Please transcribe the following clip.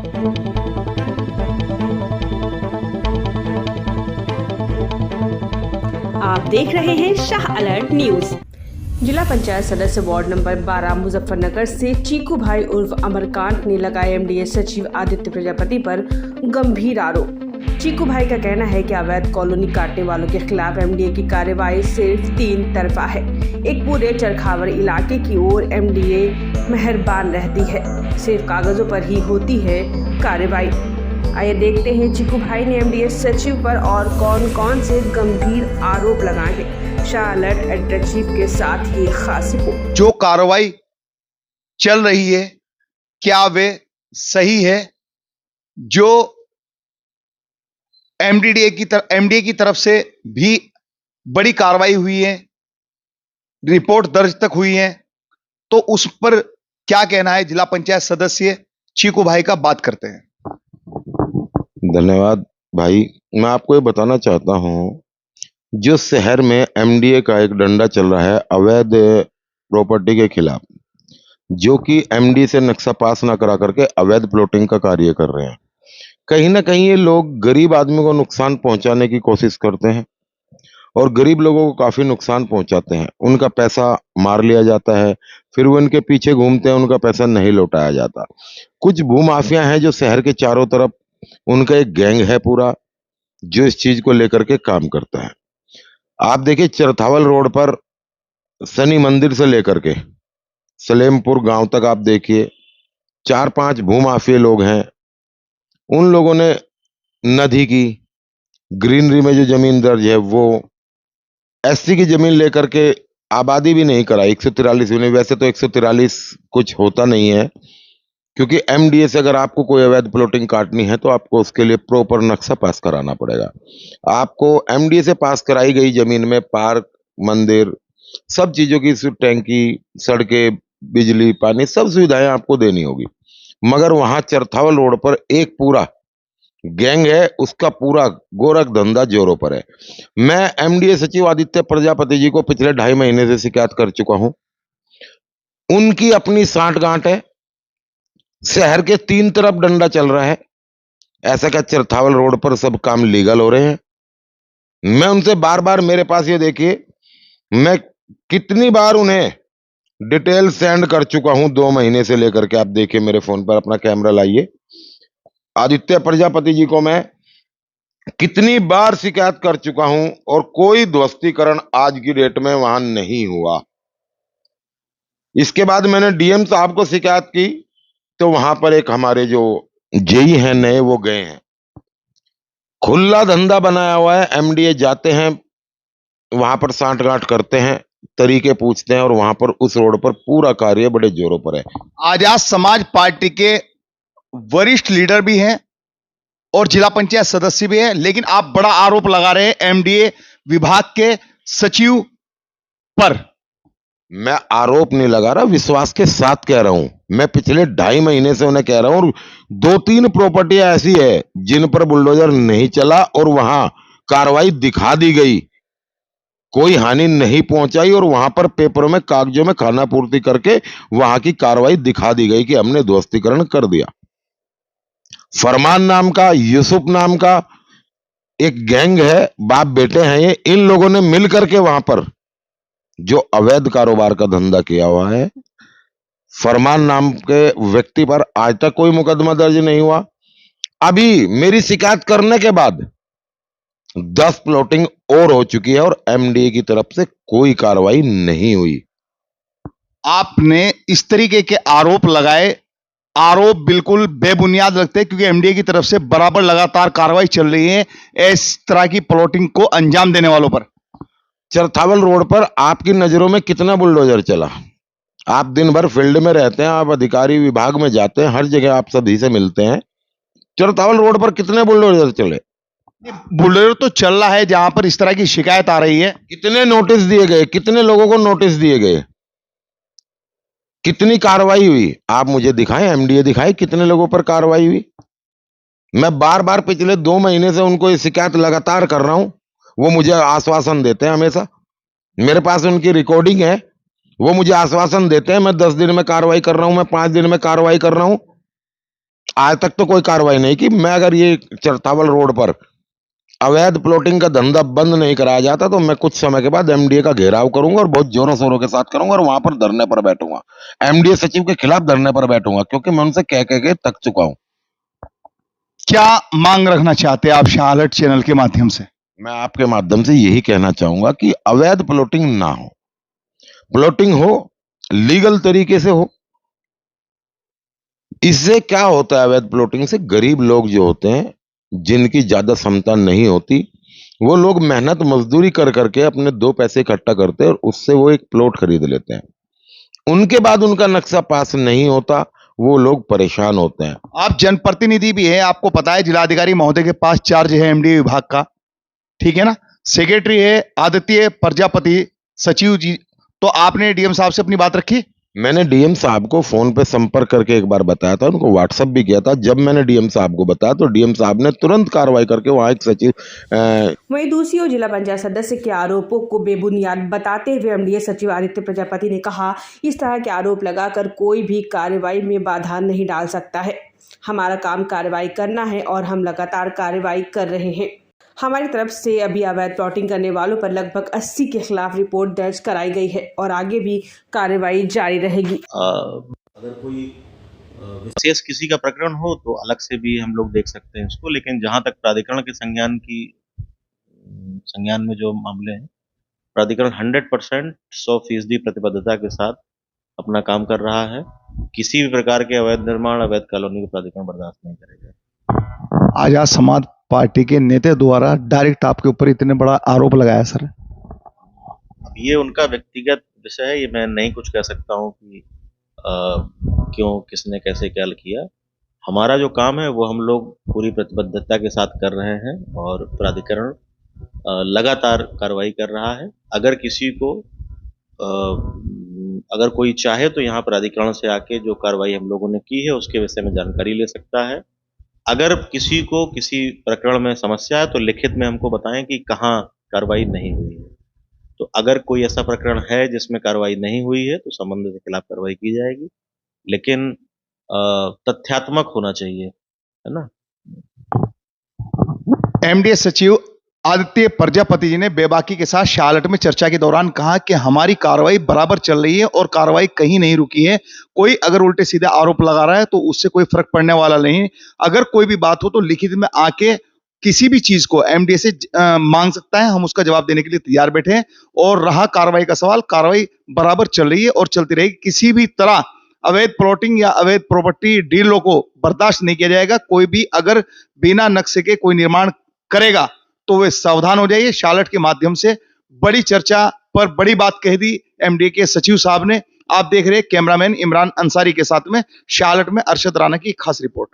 आप देख रहे हैं शाह अलर्ट न्यूज। जिला पंचायत सदस्य वार्ड नंबर 12 मुजफ्फरनगर से चीकू भाई उर्फ अमरकांत ने लगाए एमडीए सचिव आदित्य प्रजापति पर गंभीर आरोप। चीकू भाई का कहना है कि अवैध कॉलोनी काटने वालों के खिलाफ एमडीए की कार्यवाही सिर्फ 3 तरफा है। एक पूरे चरखावर इलाके की ओर एमडीए मेहरबान रहती है, सिर्फ कागजों पर ही होती है कार्रवाई। आइए देखते हैं चीकू भाई ने एमडीए सचिव पर और कौन कौन से गंभीर आरोप लगाए हैं। शाह अलर्ट एडिटर चीफ के साथ ये खास रिपोर्ट। जो कार्रवाई चल रही है क्या वे सही है? जो एमडीए की तरफ से भी बड़ी कार्रवाई हुई है, रिपोर्ट दर्ज तक हुई है, तो उस पर क्या कहना है जिला पंचायत सदस्य चीकू भाई का, बात करते हैं। धन्यवाद भाई। मैं आपको ये बताना चाहता हूँ, जो शहर में एमडीए का एक डंडा चल रहा है अवैध प्रॉपर्टी के खिलाफ, जो कि एमडीए से नक्शा पास ना करा करके अवैध प्लॉटिंग का कार्य कर रहे हैं। कहीं ना कहीं ये लोग गरीब आदमी को नुकसान पहुंचाने की कोशिश करते हैं और गरीब लोगों को काफी नुकसान पहुंचाते हैं। उनका पैसा मार लिया जाता है, फिर वो इनके पीछे घूमते हैं, उनका पैसा नहीं लौटाया जाता। कुछ भूमाफिया हैं जो शहर के चारों तरफ, उनका एक गैंग है पूरा, जो इस चीज को लेकर के काम करता है। आप देखिए चरथावल रोड पर शनि मंदिर से लेकर के सलेमपुर गांव तक आप देखिए 4-5 भूमाफिया लोग हैं। उन लोगों ने नदी की ग्रीनरी में जो जमीन दर्ज है वो एससी की जमीन लेकर के आबादी भी नहीं कराई, 143 भी नहीं। वैसे तो 143 कुछ होता नहीं है, क्योंकि एमडीए से अगर आपको कोई अवैध प्लॉटिंग काटनी है तो आपको उसके लिए प्रॉपर नक्शा पास कराना पड़ेगा। आपको एमडीए से पास कराई गई जमीन में पार्क, मंदिर, सब चीजों की टैंकी, सड़कें, बिजली, पानी, सब सुविधाएं आपको देनी होगी। मगर वहां चरथावल रोड पर एक पूरा गैंग है, उसका पूरा गोरख धंधा जोरों पर है। मैं एमडीए सचिव आदित्य प्रजापति जी को पिछले 2.5 महीने से शिकायत कर चुका हूं। उनकी अपनी सांठगांठ है, शहर के 3 तरफ डंडा चल रहा है। ऐसा क्या चरथावल रोड पर सब काम लीगल हो रहे हैं? मैं उनसे बार बार, मेरे पास ये देखिए, मैं कितनी बार उन्हें डिटेल सेंड कर चुका हूं 2 महीने से लेकर के। आप देखिए मेरे फोन पर, अपना कैमरा लाइए। आदित्य प्रजापति जी को मैं कितनी बार शिकायत कर चुका हूं और कोई ध्वस्तीकरण आज की डेट में वहां नहीं हुआ। इसके बाद मैंने डीएम साहब को शिकायत की, तो वहां पर एक हमारे जो जेई हैं नए, वो गए हैं। खुला धंधा बनाया हुआ है, एमडीए जाते हैं वहां पर सांठगांठ करते हैं, तरीके पूछते हैं, और वहां पर उस रोड पर पूरा कार्य बड़े जोरों पर है। आजाद समाज पार्टी के वरिष्ठ लीडर भी हैं और जिला पंचायत सदस्य भी हैं, लेकिन आप बड़ा आरोप लगा रहे हैं एमडीए विभाग के सचिव पर। मैं आरोप नहीं लगा रहा, विश्वास के साथ कह रहा हूं। मैं पिछले 2.5 महीने से उन्हें कह रहा हूं, और 2-3 प्रॉपर्टियां ऐसी है जिन पर बुलडोजर नहीं चला और वहां कार्रवाई दिखा दी गई, कोई हानि नहीं पहुंचाई, और वहां पर पेपरों में, कागजों में खाना पूर्ति करके वहां की कार्रवाई दिखा दी गई कि हमने ध्वस्तीकरण कर दिया। फरमान नाम का, यूसुफ नाम का एक गैंग है, बाप बेटे हैं ये। इन लोगों ने मिल करके वहां पर जो अवैध कारोबार का धंधा किया हुआ है, फरमान नाम के व्यक्ति पर आज तक कोई मुकदमा दर्ज नहीं हुआ। अभी मेरी शिकायत करने के बाद 10 प्लॉटिंग और हो चुकी है और एमडीए की तरफ से कोई कार्रवाई नहीं हुई। आपने इस तरीके के आरोप लगाए, आरोप बिल्कुल बेबुनियाद लगते हैं, क्योंकि एमडीए की तरफ से बराबर लगातार कार्रवाई चल रही है इस तरह की प्लॉटिंग को अंजाम देने वालों पर। चरथावल रोड पर आपकी नजरों में कितना बुलडोजर चला? आप दिन भर फील्ड में रहते हैं, आप अधिकारी विभाग में जाते हैं, हर जगह आप सभी से मिलते हैं। चरथावल रोड पर कितने बुलडोजर चले? बुलडोजर तो चल रहा है जहां पर इस तरह की शिकायत आ रही है। कितने नोटिस दिए गए? कितने लोगों को नोटिस दिए गए? कितनी कार्रवाई हुई? आप मुझे दिखाएं, एमडीए दिखाए कितने लोगों पर कार्रवाई हुई। मैं बार बार पिछले 2 महीने से उनको ये शिकायत लगातार कर रहा हूं, वो मुझे आश्वासन देते हैं हमेशा। मेरे पास उनकी रिकॉर्डिंग है, वो मुझे आश्वासन देते हैं मैं 10 दिन में कार्रवाई कर रहा हूं, मैं 5 दिन में कार्रवाई कर रहा हूं। आज तक तो कोई कार्रवाई नहीं की। मैं अगर ये चरथावल रोड पर अवैध प्लॉटिंग का धंधा बंद नहीं कराया जाता तो मैं कुछ समय के बाद एमडीए का घेराव करूंगा और बहुत जोरों शोरों के साथ करूंगा और वहां पर धरने पर बैठूंगा, एमडीए सचिव के खिलाफ धरने पर बैठूंगा, क्योंकि मैं उनसे कह के थक चुका हूं। क्या मांग रखना चाहते हैं आप शाह अलर्ट चैनल के माध्यम से? मैं आपके माध्यम से यही कहना चाहूंगा कि अवैध प्लॉटिंग ना हो, प्लॉटिंग हो लीगल तरीके से हो। इससे क्या होता है, अवैध प्लॉटिंग से गरीब लोग जो होते हैं, जिनकी ज्यादा क्षमता नहीं होती, वो लोग मेहनत मजदूरी कर करके अपने 2 पैसे इकट्ठा करते हैं और उससे वो एक प्लॉट खरीद लेते हैं। उनके बाद उनका नक्शा पास नहीं होता, वो लोग परेशान होते हैं। आप जनप्रतिनिधि भी हैं, आपको पता है जिलाधिकारी महोदय के पास चार्ज है एमडीए विभाग का, ठीक है ना? सेक्रेटरी है आदित्य प्रजापति, सचिव जी, तो आपने डीएम साहब से अपनी बात रखी? मैंने डीएम साहब को फोन पे संपर्क करके एक बार बताया था, उनको व्हाट्सएप भी किया था। जब मैंने डीएम साहब को बताया तो डीएम साहब ने तुरंत कार्रवाई करके वहां एक सचिव वहीं दूसरी ओर जिला पंचायत सदस्य के आरोपों को बेबुनियाद बताते हुए एमडीए सचिव आदित्य प्रजापति ने कहा, इस तरह के आरोप लगाकर कोई भी कार्रवाई में बाधा नहीं डाल सकता है। हमारा काम कार्रवाई करना है और हम लगातार कार्रवाई कर रहे हैं। हमारी तरफ से अभी अवैध प्लॉटिंग करने वालों पर लगभग 80 के खिलाफ रिपोर्ट दर्ज कराई गई है और आगे भी कार्रवाई जारी रहेगी। अगर कोई विशेष किसी का प्रकरण हो तो अलग से भी हम लोग देख सकते हैं इसको, लेकिन जहां तक प्राधिकरण के संज्ञान में जो मामले हैं, प्राधिकरण 100% 100% प्रतिबद्धता के साथ अपना काम कर रहा है। किसी भी प्रकार के अवैध निर्माण, अवैध कॉलोनी को प्राधिकरण बर्दाश्त नहीं करेगा। आजाद समाज पार्टी के नेता द्वारा डायरेक्ट आपके ऊपर इतने बड़ा आरोप लगाया सर। अब ये उनका व्यक्तिगत विषय है, ये मैं नहीं कुछ कह सकता हूँ कि क्यों, किसने, कैसे, क्या किया। हमारा जो काम है वो हम लोग पूरी प्रतिबद्धता के साथ कर रहे हैं और प्राधिकरण लगातार कार्रवाई कर रहा है। अगर किसी को अगर कोई चाहे तो यहाँ प्राधिकरण से आके जो कार्रवाई हम लोगों ने की है उसके विषय में जानकारी ले सकता है। अगर किसी को किसी प्रकरण में समस्या है तो लिखित में हमको बताएं कि कहाँ कार्रवाई नहीं हुई है। तो अगर कोई ऐसा प्रकरण है जिसमें कार्रवाई नहीं हुई है तो संबंधित के खिलाफ कार्रवाई की जाएगी, लेकिन तथ्यात्मक होना चाहिए, है ना। एमडीए सचिव आदित्य प्रजापति जी ने बेबाकी के साथ शाह अलर्ट में चर्चा के दौरान कहा कि हमारी कार्रवाई बराबर चल रही है और कार्रवाई कहीं नहीं रुकी है। कोई अगर उल्टे सीधे आरोप लगा रहा है तो उससे कोई फर्क पड़ने वाला नहीं। अगर कोई भी बात हो तो लिखित में आके किसी भी चीज को एमडीए से मांग सकता है, हम उसका जवाब देने के लिए तैयार बैठे हैं। और रहा कार्रवाई का सवाल, कार्रवाई बराबर चल रही है और चलती रहेगी। किसी भी तरह अवैध प्लॉटिंग या अवैध प्रॉपर्टी डीलों को बर्दाश्त नहीं किया जाएगा। कोई भी अगर बिना नक्शे के कोई निर्माण करेगा तो वे सावधान हो जाइए। शाह अलर्ट के माध्यम से बड़ी चर्चा पर बड़ी बात कह दी एमडीए के सचिव साहब ने। आप देख रहे हैं कैमरामैन इमरान अंसारी के साथ में शाह अलर्ट में अरशद राणा की खास रिपोर्ट।